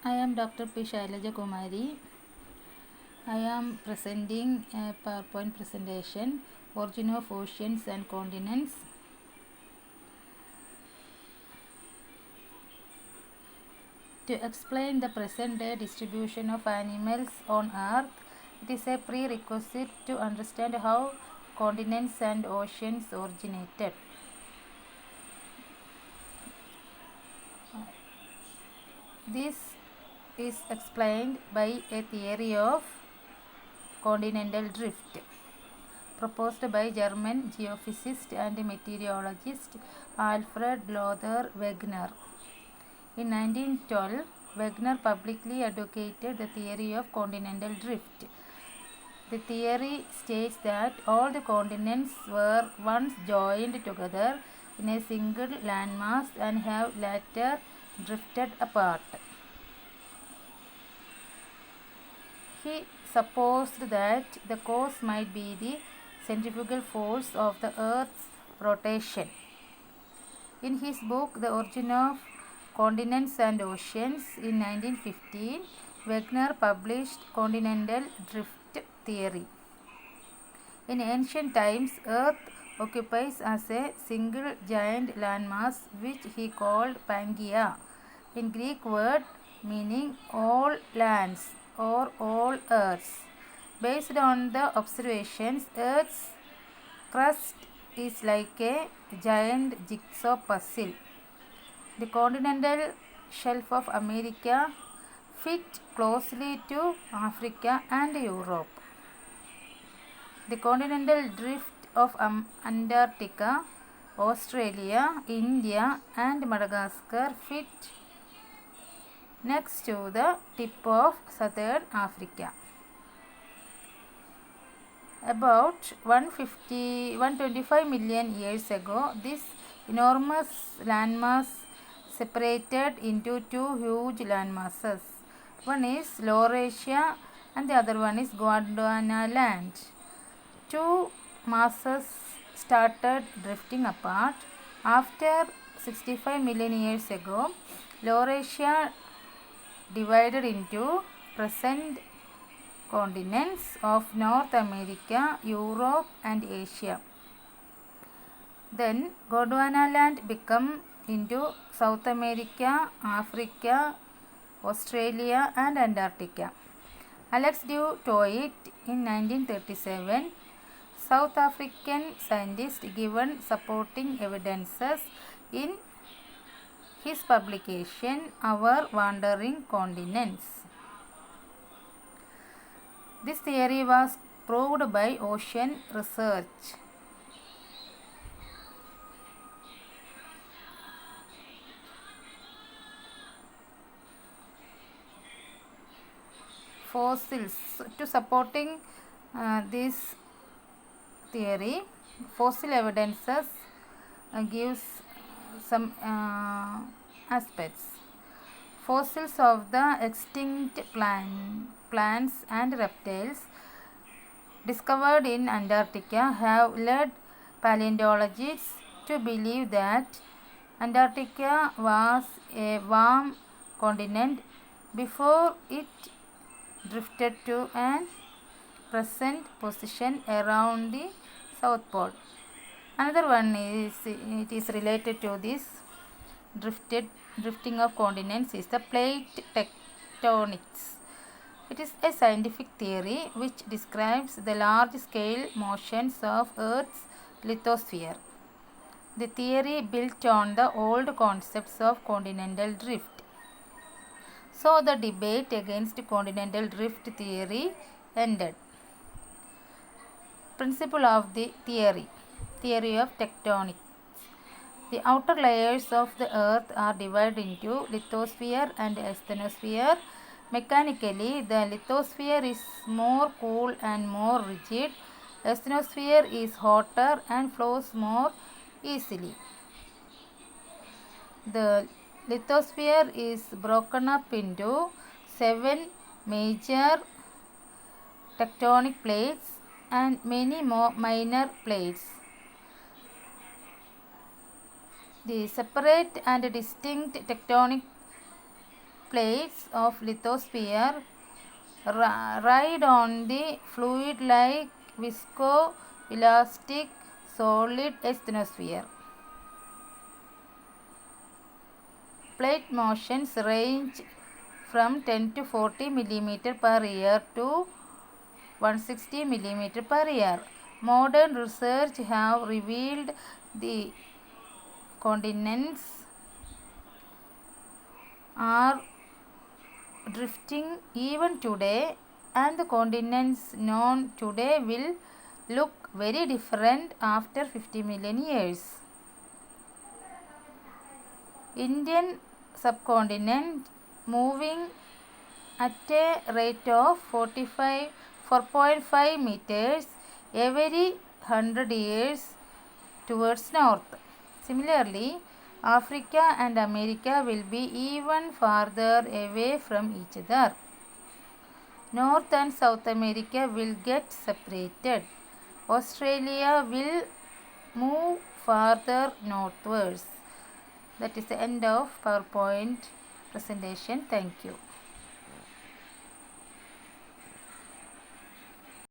I am Dr. P. Shailaja Kumari. I am presenting a PowerPoint presentation, Origin of Oceans and Continents. To explain the present-day distribution of animals on Earth, it is a prerequisite to understand how continents and oceans originated. This is explained by a theory of continental drift proposed by German geophysicist and meteorologist Alfred Lothar Wegener. In 1912, Wegener publicly advocated the theory of continental drift. The theory states that all the continents were once joined together in a single landmass and have later drifted apart. He supposed that the cause might be the centrifugal force of the Earth's rotation. In his book The Origin of Continents and Oceans in 1915, Wegener published continental drift theory. In ancient times, Earth occupies as a single giant landmass which he called Pangaea, in Greek word meaning all lands or all earths. Based on the observations, Earth's crust is like a giant jigsaw puzzle. The continental shelf of America fit closely to Africa and Europe. The continental drift of Antarctica, Australia, India and Madagascar fit next to the tip of southern Africa. About 125 million years ago, this enormous landmass separated into two huge landmasses. One is Laurasia and the other one is Gondwana land. Two masses started drifting apart. After 65 million years ago, Laurasia divided into present continents of North America, Europe and Asia. Then Gondwana land became into South America, Africa, Australia and Antarctica. Alex du Toit in 1937, South African scientist, given supporting evidences in his publication Our Wandering Continents. This theory was proved by ocean research. Fossils. To supporting this theory, fossil evidences gives some aspects. Fossils of the extinct plants and reptiles discovered in Antarctica have led paleontologists to believe that Antarctica was a warm continent before it drifted to an present position around the South Pole. Another one is it is related to this drifting of continents is the plate tectonics. It is a scientific theory which describes the large-scale motions of Earth's lithosphere. The theory built on the old concepts of continental drift. So the debate against continental drift theory ended. Principle of the theory of tectonics. The outer layers of the earth are divided into lithosphere and asthenosphere. Mechanically, the lithosphere is more cool and more rigid. Asthenosphere is hotter and flows more easily. The lithosphere is broken up into 7 major tectonic plates and many more minor plates. The separate and distinct tectonic plates of lithosphere ride on the fluid-like viscoelastic solid asthenosphere. Plate motions range from 10 to 40 mm per year to 160 mm per year. Modern research have revealed the continents are drifting even today, and the continents known today will look very different after 50 million years. Indian subcontinent moving at a rate of 4.5 meters every 100 years towards north. Similarly, Africa and America will be even farther away from each other. North and South America will get separated. Australia will move farther northwards. That is the end of PowerPoint presentation. Thank you.